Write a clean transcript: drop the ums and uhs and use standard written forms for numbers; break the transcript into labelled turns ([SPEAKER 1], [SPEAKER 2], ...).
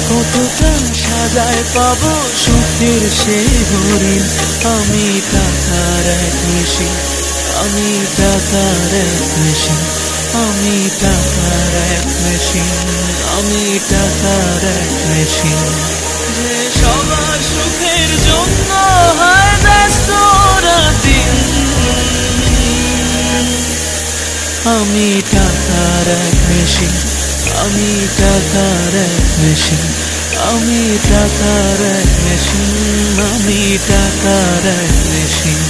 [SPEAKER 1] কতটা সাজায় পাবো সুখের সেই হরিণ। আমি টাকার এক মেশিন, আমি টাকার এক মেশিন, আমি টাকার এক মেশিন, আমি টাকার এক মেশিন। যে সবার সুখের জন্য হয় ব্যস্ত দিন। আমি টাকার এক মেশিন, আমি টাকার এক মেশিন, আমি টাকার এক মেশিন, আমি টাকার এক মেশিন।